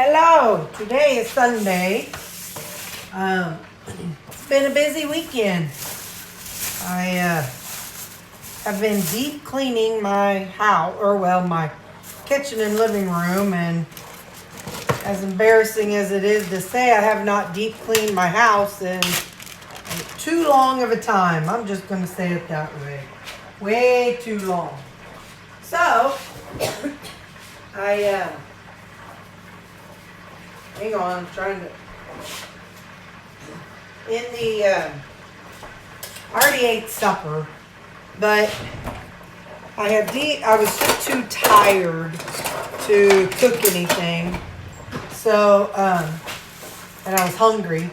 Hello, today is Sunday. It's been a busy weekend. I have been deep cleaning my house, my kitchen and living room, and as embarrassing as it is to say, I have not deep cleaned my house in too long of a time. I'm just going to say it that way. Way too long. So, hang on, I'm trying to. I already ate supper, but I was just too tired to cook anything. So, and I was hungry.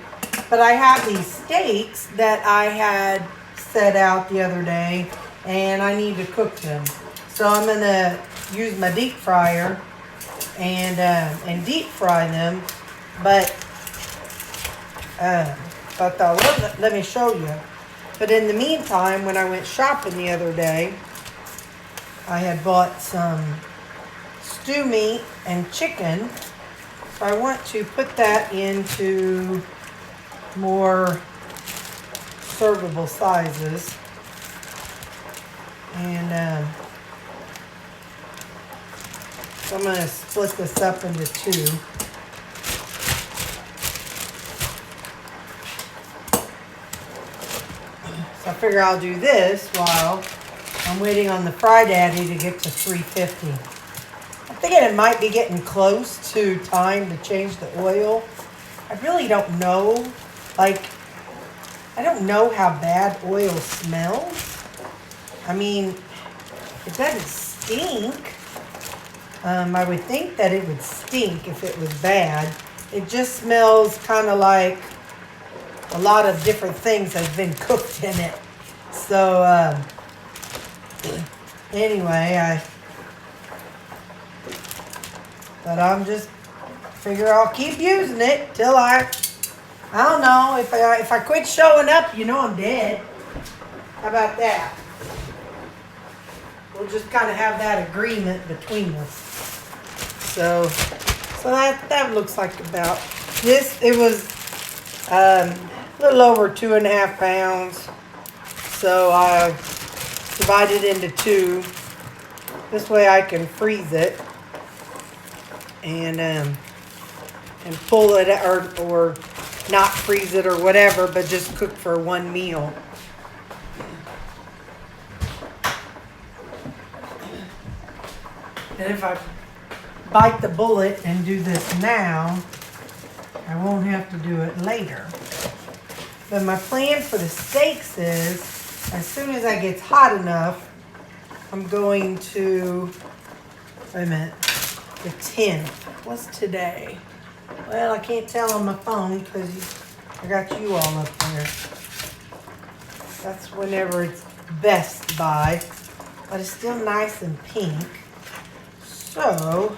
But I have these steaks that I had set out the other day, and I need to cook them. So I'm gonna use my deep fryer and deep fry them. But I thought, well, let me show you. But in the meantime, when I went shopping the other day, I had bought some stew meat and chicken. So I want to put that into more servable sizes. And so I'm going to split this up into two. So I figure I'll do this while I'm waiting on the Fry Daddy to get to 350. I'm thinking it might be getting close to time to change the oil. I really don't know. I don't know how bad oil smells. I mean, it doesn't stink. I would think that it would stink if it was bad. It just smells kind of like a lot of different things have been cooked in it. So, anyway, but I'm just figure I'll keep using it till I don't know, if I quit showing up, I'm dead. How about that? We'll just kind of have that agreement between us. So that looks like about this. It was a little over 2.5 pounds. So I divided into two. This way I can freeze it and pull it or not freeze it or whatever, but just cook for one meal. And if I bite the bullet and do this now, I won't have to do it later. But my plan for the steaks is, as soon as I get hot enough, I'm going to, wait a minute, the 10th. What's today? Well, I can't tell on my phone because I got you all up there. That's whenever it's best by. But it's still nice and pink. So,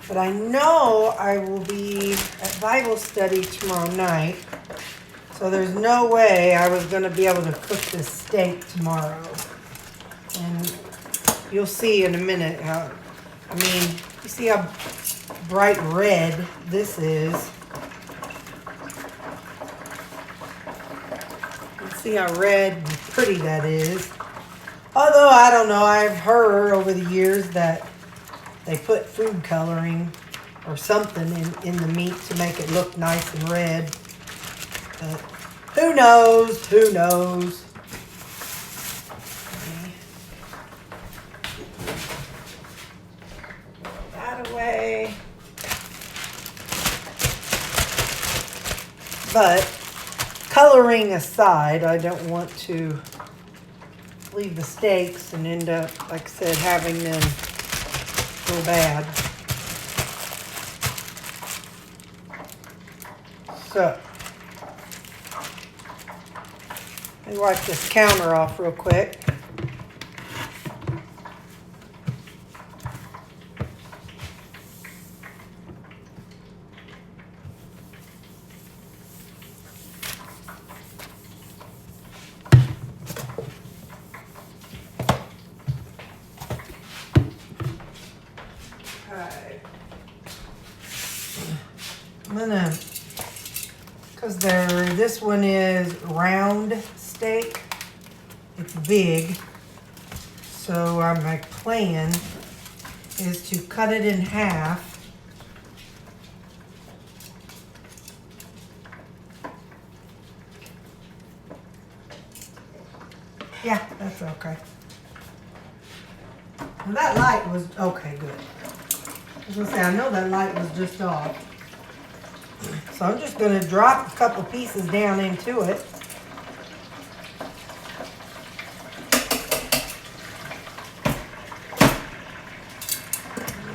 but I know I will be at Bible study tomorrow night. So there's no way I was going to be able to cook this steak tomorrow. And you'll see in a minute how, you see how bright red this is. You see how red and pretty that is. Although, I don't know, I've heard over the years that they put food coloring or something in the meat to make it look nice and red. But who knows? Who knows? Throw that away. But coloring aside, I don't want to leave the steaks and end up, like I said, having them go bad. So, let me wipe this counter off real quick. I'm gonna, because this one is round steak. It's big. So my plan is to cut it in half. Yeah, that's okay. Well, that light was okay, good. I was gonna say, I know that light was just off. So I'm just gonna drop a couple pieces down into it.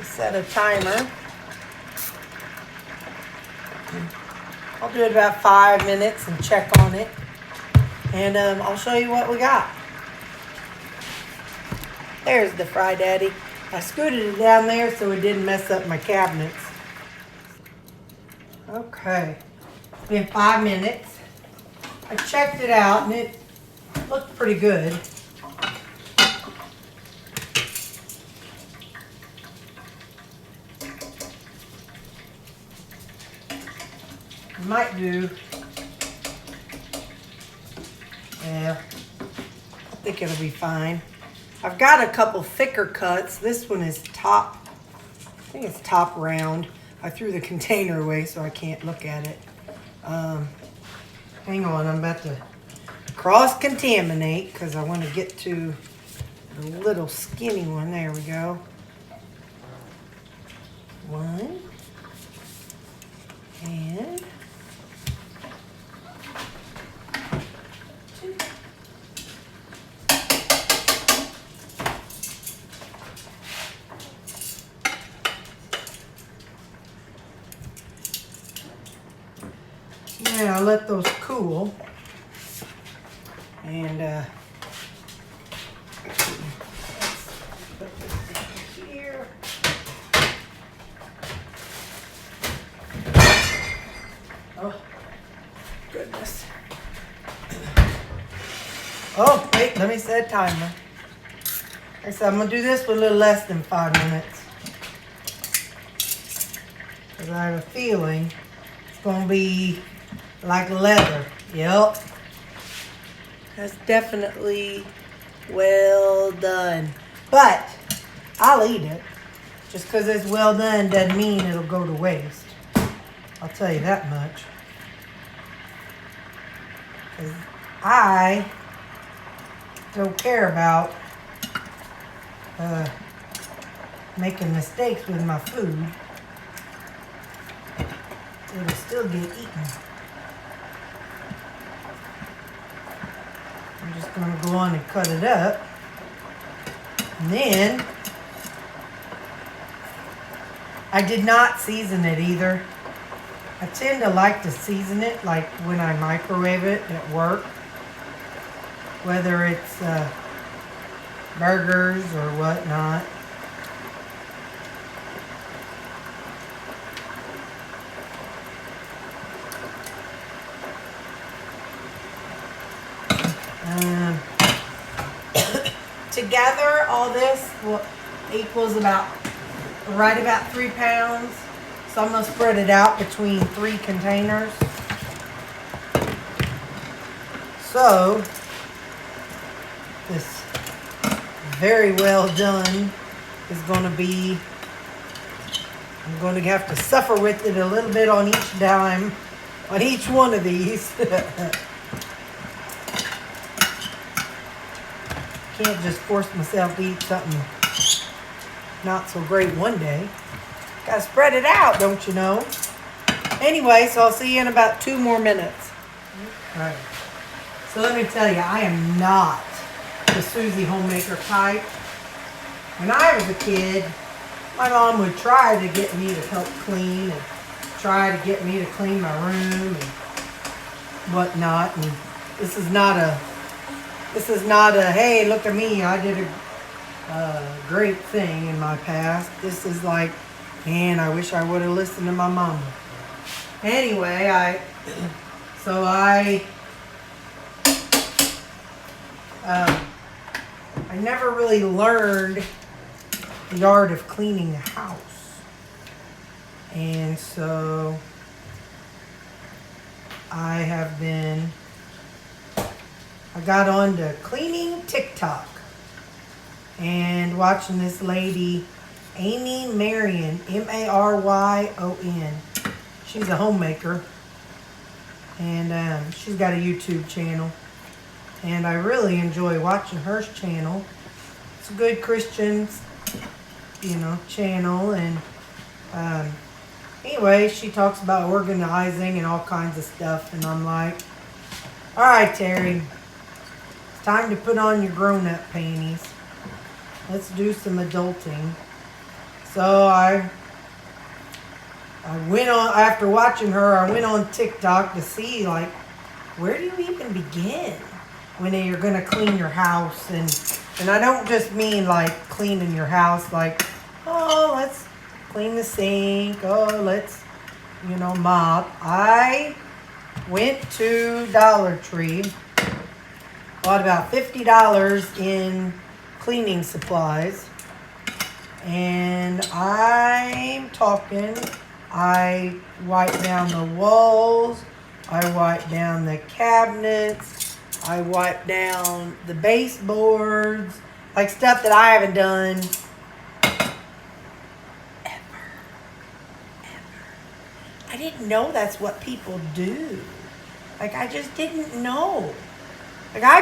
Set a timer. I'll do it about 5 minutes and check on it. And I'll show you what we got. There's the Fry Daddy. I scooted it down there so it didn't mess up my cabinets. Okay, it's been 5 minutes. I checked it out and it looked pretty good. I might do, yeah, I think it'll be fine. I've got a couple thicker cuts. This one is top, I think it's top round. I threw the container away so I can't look at it. Hang on, I'm about to cross-contaminate because I want to get to the little skinny one. There we go. One. And two. Now let those cool. And put this in here. Oh, goodness. Oh, wait, let me set a timer. Like I said, I'm going to do this for a little less than 5 minutes. Because I have a feeling it's going to be like leather. Yep. That's definitely well done. But I'll eat it. Just because it's well done doesn't mean it'll go to waste. I'll tell you that much. Because I don't care about making mistakes with my food. It'll still get eaten. I'm just going to go on and cut it up. And then, I did not season it either. I tend to like to season it like when I microwave it at work. Whether it's burgers or whatnot. Together, all this equals right about 3 pounds. So I'm going to spread it out between 3 containers. So, this very well done is going to be, I'm going to have to suffer with it a little bit on each dime, on each one of these. Can't just force myself to eat something not so great one day. Gotta spread it out, don't you know? Anyway, so I'll see you in about 2 more minutes. Alright. So let me tell you, I am not the Susie homemaker type. When I was a kid, my mom would try to get me to help clean and try to get me to clean my room and whatnot. And this is not a, hey, look at me, I did a great thing in my past. This is like, man, I wish I would have listened to my mama. Anyway, I never really learned the art of cleaning the house. And so I got on to cleaning TikTok and watching this lady, Amy Marion, Maryon. She's a homemaker, and she's got a YouTube channel, and I really enjoy watching her channel. It's a good Christian, channel, and anyway, she talks about organizing and all kinds of stuff, and I'm like, all right, Terry, it's time to put on your grown-up panties. Let's do some adulting. So I went on, after watching her, I went on TikTok to see, like, where do you even begin when you're going to clean your house? And I don't just mean, like, cleaning your house, like, oh, let's clean the sink, oh, let's, mop. I went to Dollar Tree, bought about $50 in cleaning supplies, and I'm talking, I wiped down the walls, I wiped down the cabinets, I wiped down the baseboards, like stuff that I haven't done ever. I didn't know that's what people do. Like, I just didn't know. Like, I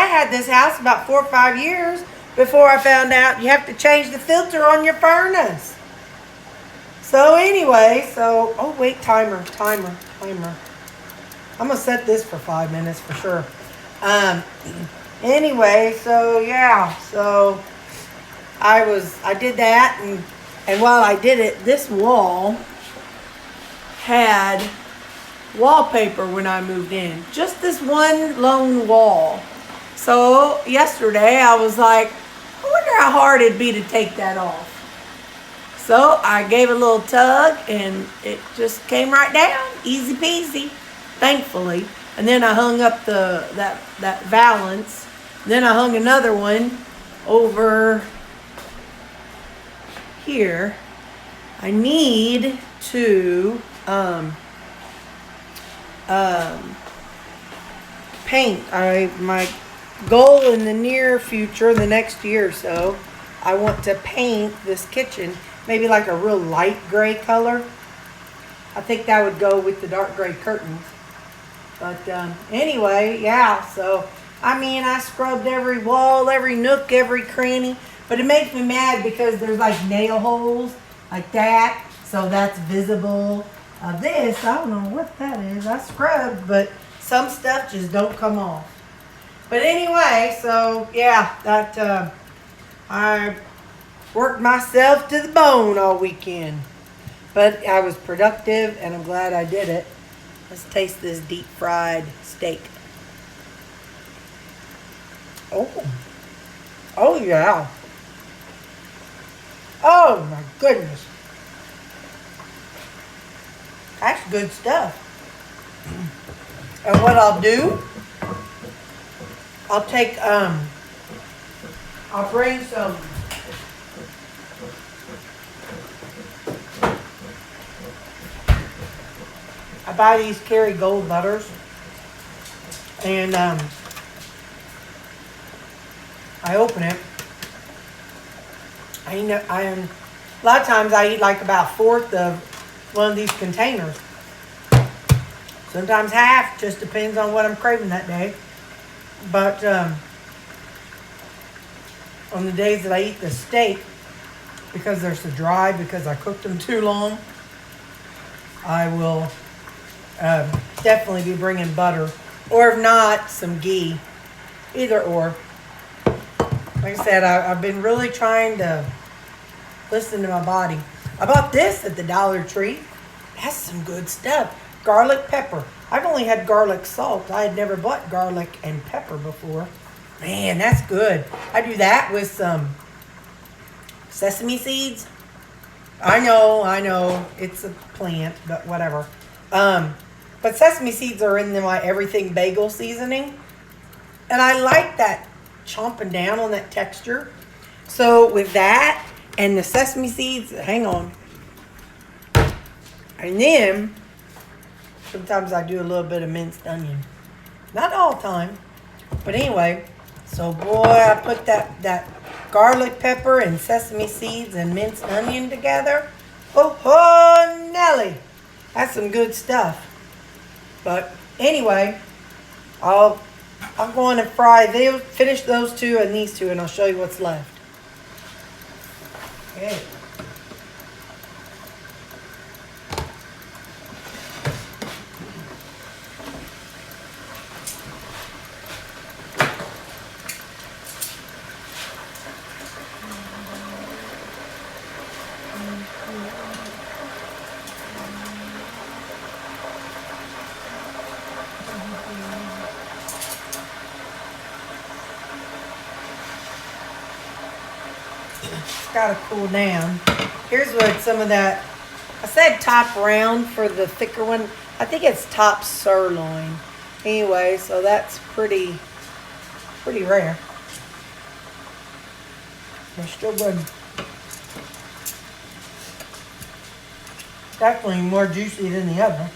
had this house about 4 or 5 years before I found out you have to change the filter on your furnace. So anyway, oh wait, timer. I'm gonna set this for 5 minutes for sure. Anyway, so yeah, so I did that, and while I did it, this wall had wallpaper when I moved in. Just this one lone wall. So yesterday I was like, I wonder how hard it'd be to take that off. So I gave a little tug and it just came right down. Easy peasy, thankfully. And then I hung up that valance. Then I hung another one over here. I need to paint. My goal in the near future, the next year or so, I want to paint this kitchen maybe like a real light gray color. I think that would go with the dark gray curtains. But anyway, yeah, so I scrubbed every wall, every nook, every cranny, but it makes me mad because there's like nail holes like that, so that's visible. This, I don't know what that is. I scrubbed, but some stuff just don't come off. But anyway, so yeah, that I worked myself to the bone all weekend. But I was productive, and I'm glad I did it. Let's taste this deep fried steak. Oh yeah. Oh my goodness. That's good stuff. And what I'll do, I'll take, I'll bring some, I buy these Kerrygold butters, and I open it. A lot of times I eat like about 1/4 of one of these containers. Sometimes half, just depends on what I'm craving that day. But on the days that I eat the steak, because they're so dry, because I cooked them too long, I will definitely be bringing butter, or if not, some ghee. Either or. Like I said, I've been really trying to listen to my body. I bought this at the Dollar Tree. That's some good stuff. Garlic pepper. I've only had garlic salt. I had never bought garlic and pepper before. Man, that's good. I do that with some sesame seeds. I know, it's a plant, but whatever. But sesame seeds are in my everything bagel seasoning. And I like that chomping down on that texture. So with that and the sesame seeds, hang on. And then Sometimes I do a little bit of minced onion. Not all the time. But anyway, so boy, I put that garlic pepper and sesame seeds and minced onion together. Oh, Nelly. That's some good stuff. But anyway, I'll go on and fry these, finish those two and these two, and I'll show you what's left. Okay. It's gotta cool down. Here's what some of that, I said top round for the thicker one. I think it's top sirloin. Anyway, so that's pretty rare. They're still good. Definitely more juicy than the other.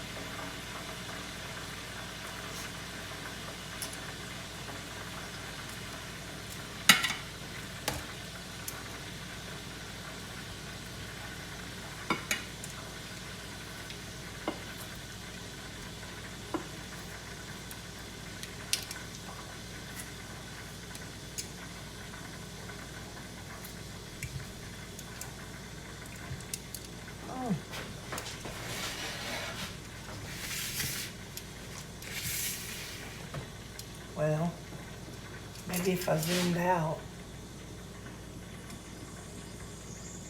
Well, maybe if I zoomed out.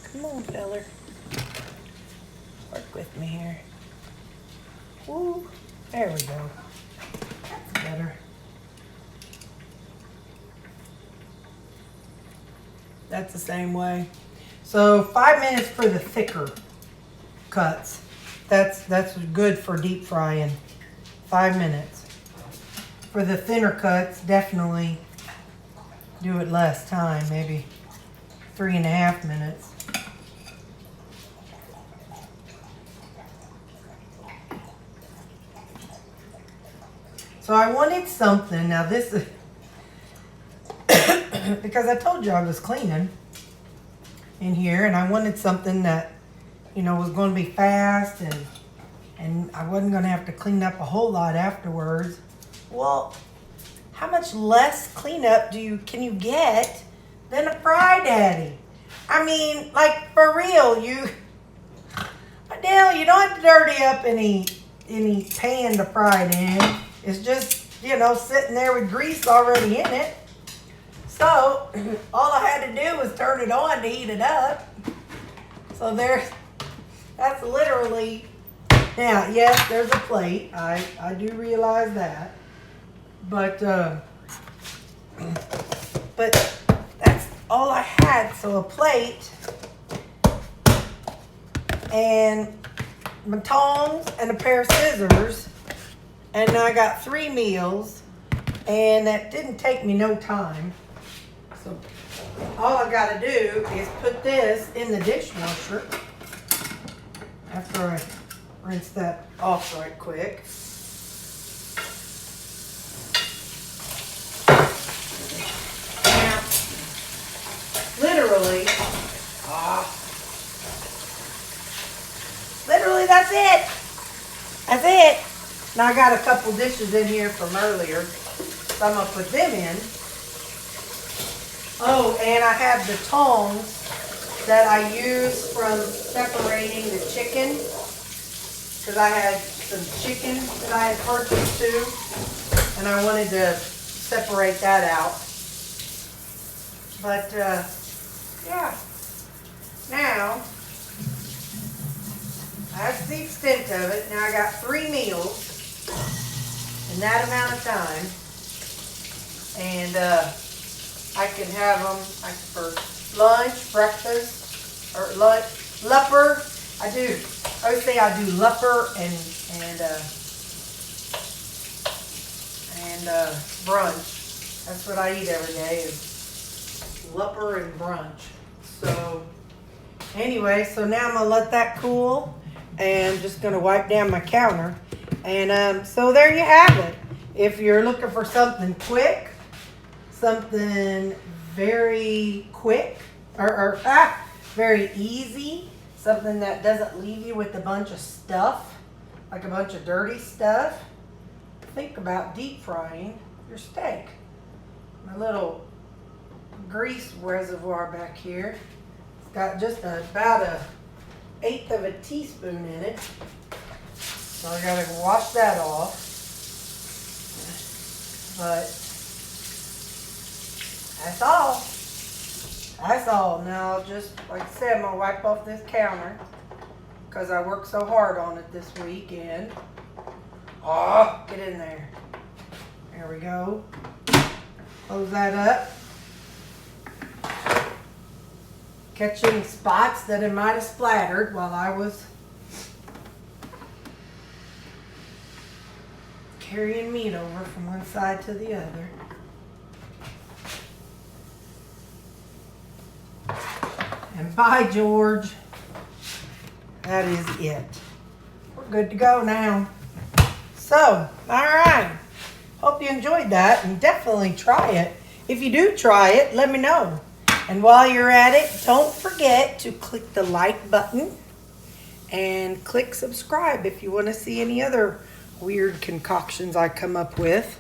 Come on, feller. Work with me here. Woo. There we go. That's better. That's the same way. So 5 minutes for the thicker cuts. That's good for deep frying. 5 minutes. For the thinner cuts, definitely do it less time, maybe 3.5 minutes. So I wanted something, now this is, because I told you I was cleaning in here, and I wanted something that, you know, was going to be fast, and I wasn't going to have to clean up a whole lot afterwards. Well, how much less cleanup can you get than a Fry Daddy? I mean, like, for real, Adele, you don't have to dirty up any pan to fry it in. It's just, you know, sitting there with grease already in it. So, all I had to do was turn it on to heat it up. So that's literally, now, yes, there's a plate. I do realize that. But that's all I had. So a plate and my tongs and a pair of scissors, and I got 3 meals, and that didn't take me no time. So all I gotta do is put this in the dishwasher after I rinse that off right quick. Literally, that's it. That's it. Now I got a couple dishes in here from earlier, so I'm gonna put them in. Oh, and I have the tongs that I use from separating the chicken, because I had some chicken that I had purchased too, and I wanted to separate that out. But yeah, now that's the extent of it. Now I got 3 meals in that amount of time, and I can have them for lunch, breakfast, or lunch, lupper. I always say I do lupper and brunch. That's what I eat every day, is lupper and brunch. So anyway, so now I'm gonna let that cool, and just gonna wipe down my counter. And so there you have it. If you're looking for something quick, something very quick, or very easy, something that doesn't leave you with a bunch of stuff, like a bunch of dirty stuff, think about deep frying your steak. My little grease reservoir back here, it's got just about a 1/8 of a teaspoon in it. So I gotta wash that off. But that's all. That's all. Now I'll just, like I said, I'm gonna wipe off this counter because I worked so hard on it this weekend. Oh, get in there. There we go. Close that up. Catch any spots that it might have splattered while I was carrying meat over from one side to the other. And by George, that is it. We're good to go now. So, alright. Hope you enjoyed that and definitely try it. If you do try it, let me know. And while you're at it, don't forget to click the like button and click subscribe if you want to see any other weird concoctions I come up with.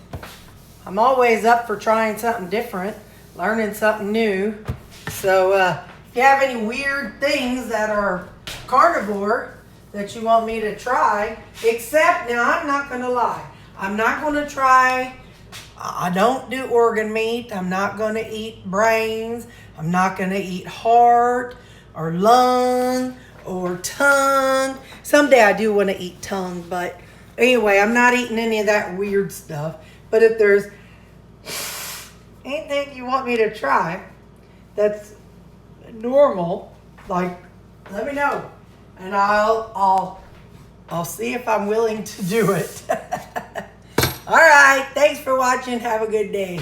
I'm always up for trying something different, learning something new. So if you have any weird things that are carnivore that you want me to try, except, now I'm not going to lie, I'm not going to try, I don't do organ meat, I'm not going to eat brains, I'm not going to eat heart or lung or tongue. Someday I do want to eat tongue, but anyway, I'm not eating any of that weird stuff. But if there's anything you want me to try that's normal, like, let me know. And I'll see if I'm willing to do it. All right. Thanks for watching. Have a good day.